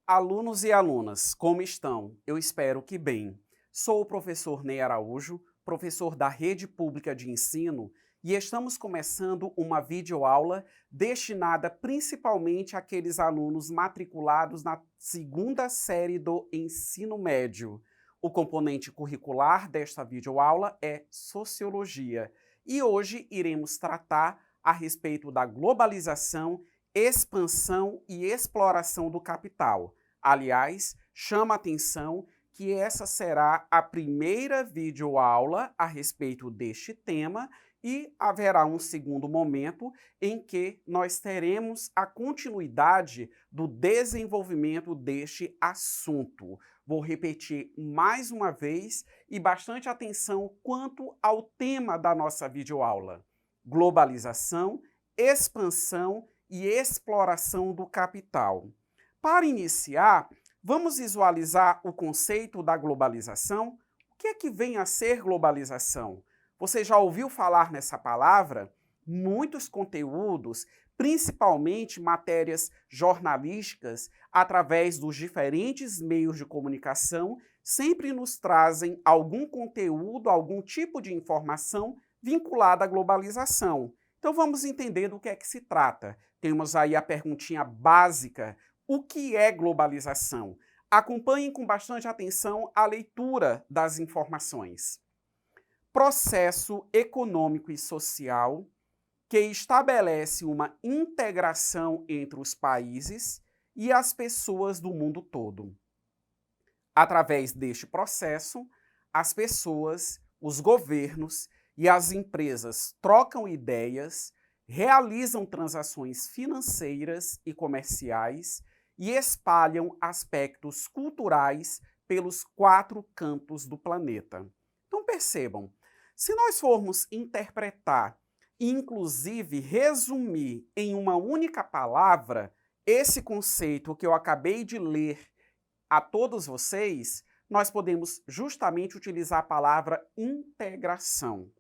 Alunos e alunas, como estão? Eu espero que bem. Sou o professor Ney Araújo, professor da Rede Pública de Ensino, e estamos começando uma videoaula destinada principalmente àqueles alunos matriculados na segunda série do ensino médio. O componente curricular desta videoaula é Sociologia, e hoje iremos tratar a respeito da globalização, expansão e exploração do capital. Aliás, chama a atenção que essa será a primeira videoaula a respeito deste tema e haverá um segundo momento em que nós teremos a continuidade do desenvolvimento deste assunto. Vou repetir mais uma vez e bastante atenção quanto ao tema da nossa videoaula: globalização, expansão e exploração do capital. Para iniciar, vamos visualizar o conceito da globalização. O que é que vem a ser globalização? Você já ouviu falar nessa palavra? Muitos conteúdos, principalmente matérias jornalísticas, através dos diferentes meios de comunicação, sempre nos trazem algum conteúdo, algum tipo de informação vinculada à globalização. Então vamos entender do que é que se trata. Temos aí a perguntinha básica: o que é globalização? Acompanhem com bastante atenção a leitura das informações. Processo econômico e social que estabelece uma integração entre os países e as pessoas do mundo todo. Através deste processo, as pessoas, os governos e as empresas trocam ideias, realizam transações financeiras e comerciais e espalham aspectos culturais pelos 4 cantos do planeta. Então percebam, se nós formos interpretar e inclusive resumir em uma única palavra esse conceito que eu acabei de ler a todos vocês, nós podemos justamente utilizar a palavra integração.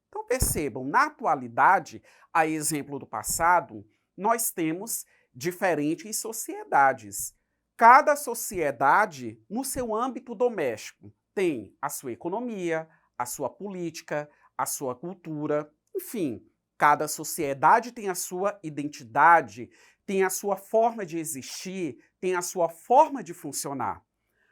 Então percebam, na atualidade, a exemplo do passado, nós temos diferentes sociedades. Cada sociedade, no seu âmbito doméstico, tem a sua economia, a sua política, a sua cultura, enfim, cada sociedade tem a sua identidade, tem a sua forma de existir, tem a sua forma de funcionar.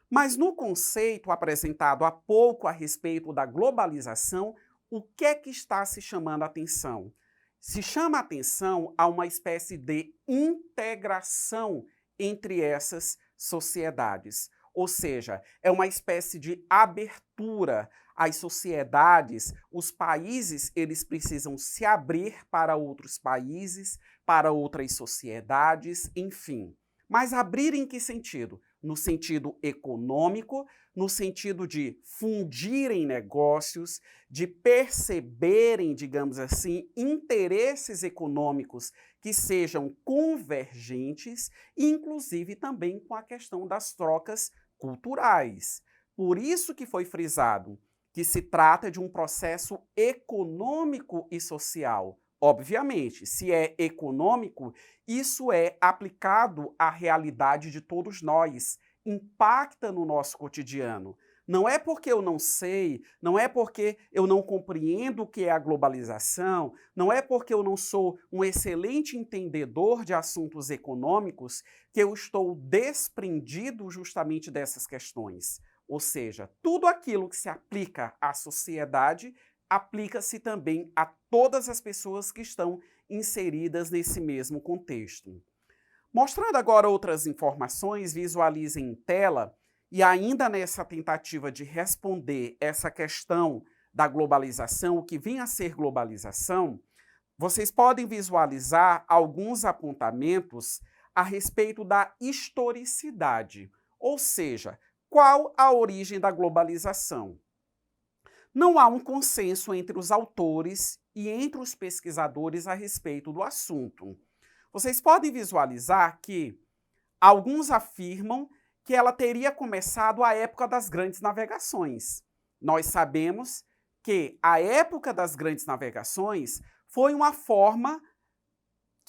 Mas no conceito apresentado há pouco a respeito da globalização, o que é que está se chamando a atenção? Se chama a atenção a uma espécie de integração entre essas sociedades. Ou seja, é uma espécie de abertura. As sociedades, os países, eles precisam se abrir para outros países, para outras sociedades, enfim. Mas abrir em que sentido? No sentido econômico, no sentido de fundirem negócios, de perceberem, digamos assim, interesses econômicos que sejam convergentes, inclusive também com a questão das trocas culturais. Por isso que foi frisado que se trata de um processo econômico e social. Obviamente, se é econômico, isso é aplicado à realidade de todos nós, impacta no nosso cotidiano. Não é porque eu não sei, não é porque eu não compreendo o que é a globalização, não é porque eu não sou um excelente entendedor de assuntos econômicos que eu estou desprendido justamente dessas questões. Ou seja, tudo aquilo que se aplica à sociedade aplica-se também a todas as pessoas que estão inseridas nesse mesmo contexto. Mostrando agora outras informações, visualizem em tela, e ainda nessa tentativa de responder essa questão da globalização, o que vem a ser globalização, vocês podem visualizar alguns apontamentos a respeito da historicidade, ou seja, qual a origem da globalização. Não há um consenso entre os autores e entre os pesquisadores a respeito do assunto. Vocês podem visualizar que alguns afirmam que ela teria começado à época das grandes navegações. Nós sabemos que a época das grandes navegações foi uma forma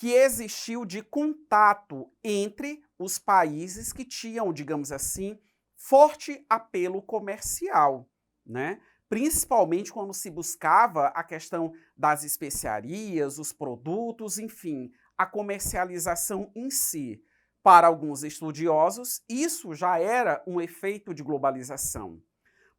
que existiu de contato entre os países que tinham, digamos assim, forte apelo comercial, né? Principalmente quando se buscava a questão das especiarias, os produtos, enfim, a comercialização em si. Para alguns estudiosos, isso já era um efeito de globalização.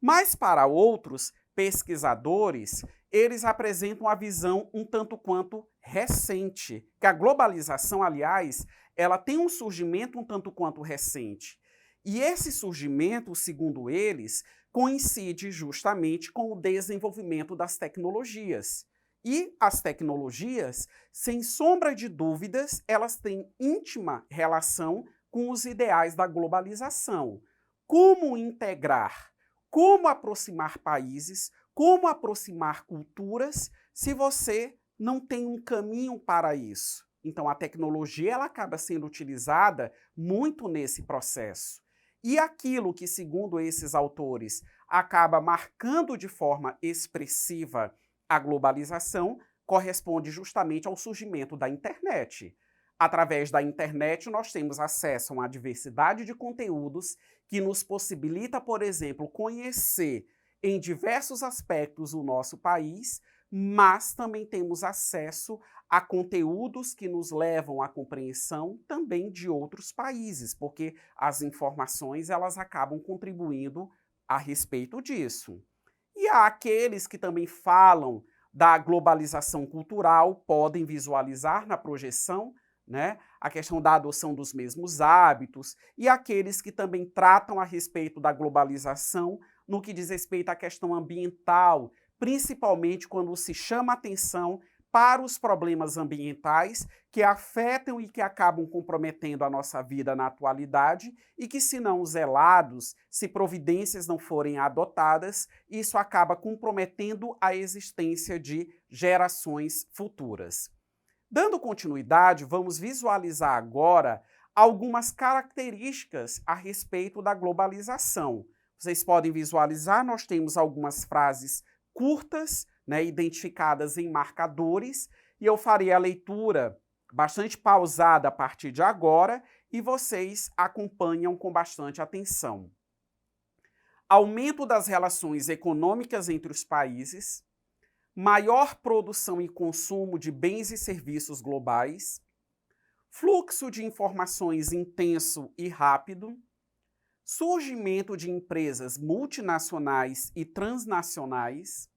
Mas para outros pesquisadores, eles apresentam a visão um tanto quanto recente, que a globalização, aliás, ela tem um surgimento um tanto quanto recente. E esse surgimento, segundo eles, coincide justamente com o desenvolvimento das tecnologias. E as tecnologias, sem sombra de dúvidas, elas têm íntima relação com os ideais da globalização. Como integrar? Como aproximar países, como aproximar culturas, se você não tem um caminho para isso? Então, a tecnologia ela acaba sendo utilizada muito nesse processo. E aquilo que, segundo esses autores, acaba marcando de forma expressiva a globalização, corresponde justamente ao surgimento da internet. Através da internet, nós temos acesso a uma diversidade de conteúdos que nos possibilita, por exemplo, conhecer em diversos aspectos o nosso país, mas também temos acesso a conteúdos que nos levam à compreensão também de outros países, porque as informações elas acabam contribuindo a respeito disso. E há aqueles que também falam da globalização cultural, podem visualizar na projeção, né, a questão da adoção dos mesmos hábitos, e aqueles que também tratam a respeito da globalização no que diz respeito à questão ambiental, principalmente quando se chama atenção para os problemas ambientais que afetam e que acabam comprometendo a nossa vida na atualidade e que, se não zelados, se providências não forem adotadas, isso acaba comprometendo a existência de gerações futuras. Dando continuidade, vamos visualizar agora algumas características a respeito da globalização. Vocês podem visualizar, nós temos algumas frases curtas, né, identificadas em marcadores, e eu farei a leitura bastante pausada a partir de agora, e vocês acompanham com bastante atenção. Aumento das relações econômicas entre os países, maior produção e consumo de bens e serviços globais, fluxo de informações intenso e rápido, surgimento de empresas multinacionais e transnacionais,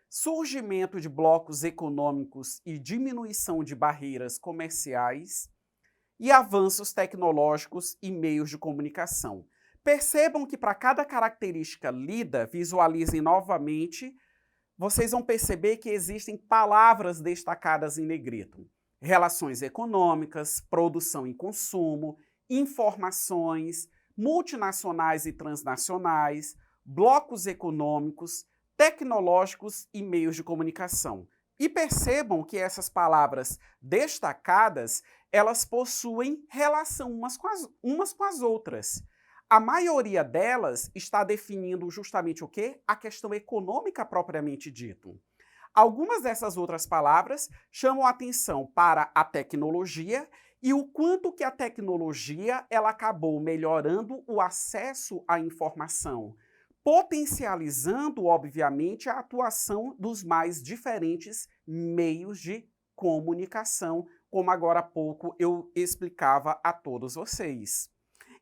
surgimento de blocos econômicos e diminuição de barreiras comerciais e avanços tecnológicos e meios de comunicação. Percebam que para cada característica lida, visualizem novamente, vocês vão perceber que existem palavras destacadas em negrito. Relações econômicas, produção e consumo, informações, multinacionais e transnacionais, blocos econômicos, tecnológicos e meios de comunicação. E percebam que essas palavras destacadas, elas possuem relação umas com as outras. A maioria delas está definindo justamente o quê? A questão econômica propriamente dito. Algumas dessas outras palavras chamam a atenção para a tecnologia e o quanto que a tecnologia ela acabou melhorando o acesso à informação, potencializando, obviamente, a atuação dos mais diferentes meios de comunicação, como agora há pouco eu explicava a todos vocês.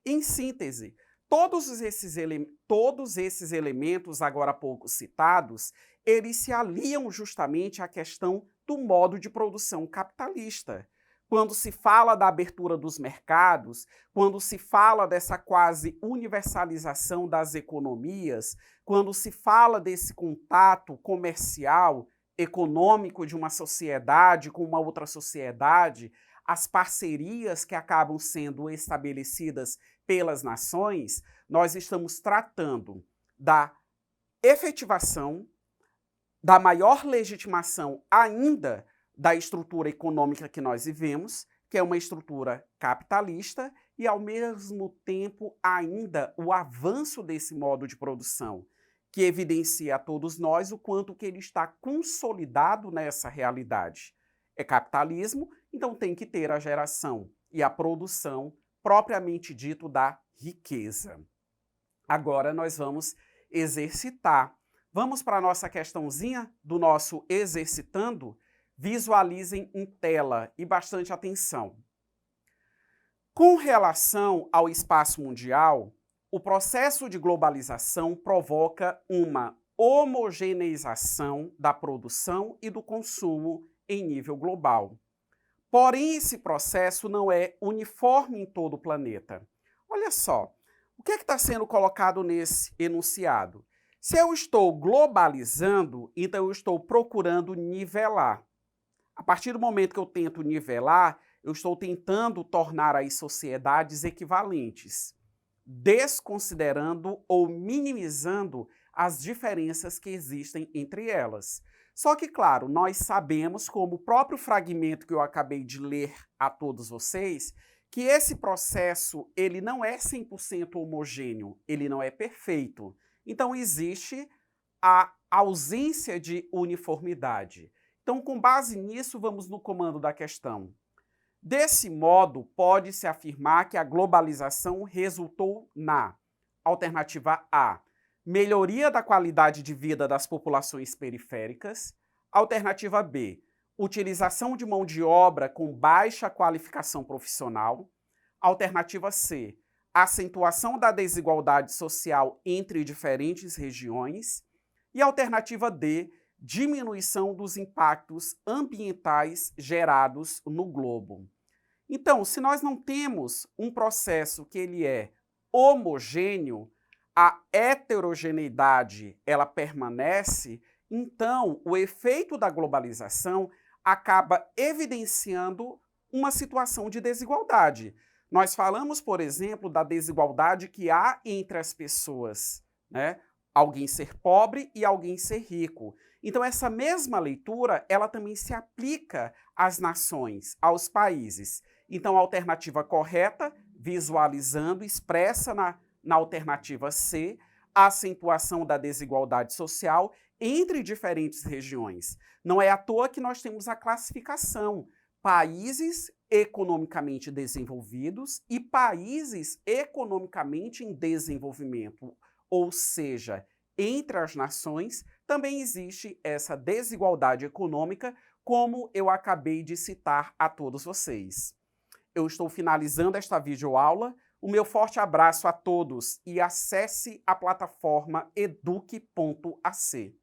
Em síntese, todos esses elementos agora há pouco citados, eles se aliam justamente à questão do modo de produção capitalista. Quando se fala da abertura dos mercados, quando se fala dessa quase universalização das economias, quando se fala desse contato comercial, econômico de uma sociedade com uma outra sociedade, as parcerias que acabam sendo estabelecidas pelas nações, nós estamos tratando da efetivação, da maior legitimação ainda da estrutura econômica que nós vivemos, que é uma estrutura capitalista, e ao mesmo tempo ainda o avanço desse modo de produção, que evidencia a todos nós o quanto que ele está consolidado nessa realidade. É capitalismo então tem que ter a geração e a produção propriamente dito da riqueza. Agora nós vamos exercitar. Vamos para a nossa questãozinha do nosso exercitando? Visualizem em tela e bastante atenção. Com relação ao espaço mundial, o processo de globalização provoca uma homogeneização da produção e do consumo em nível global. Porém, esse processo não é uniforme em todo o planeta. Olha só, o que está sendo colocado nesse enunciado? Se eu estou globalizando, então eu estou procurando nivelar. A partir do momento que eu tento nivelar, eu estou tentando tornar as sociedades equivalentes, desconsiderando ou minimizando as diferenças que existem entre elas. Só que, claro, nós sabemos, como o próprio fragmento que eu acabei de ler a todos vocês, que esse processo ele não é 100% homogêneo, ele não é perfeito. Então, existe a ausência de uniformidade. Então, com base nisso, vamos no comando da questão. Desse modo, pode-se afirmar que a globalização resultou na alternativa A, melhoria da qualidade de vida das populações periféricas. Alternativa B, utilização de mão de obra com baixa qualificação profissional. Alternativa C, acentuação da desigualdade social entre diferentes regiões. E alternativa D, diminuição dos impactos ambientais gerados no globo. Então, se nós não temos um processo que ele é homogêneo, a heterogeneidade ela permanece, então o efeito da globalização acaba evidenciando uma situação de desigualdade. Nós falamos, por exemplo, da desigualdade que há entre as pessoas, né? Alguém ser pobre e alguém ser rico. Então, essa mesma leitura, ela também se aplica às nações, aos países. Então, a alternativa correta, visualizando, expressa na alternativa C, a acentuação da desigualdade social entre diferentes regiões. Não é à toa que nós temos a classificação: países economicamente desenvolvidos e países economicamente em desenvolvimento. Ou seja, entre as nações também existe essa desigualdade econômica, como eu acabei de citar a todos vocês. Eu estou finalizando esta videoaula. O meu forte abraço a todos e acesse a plataforma eduque.ac.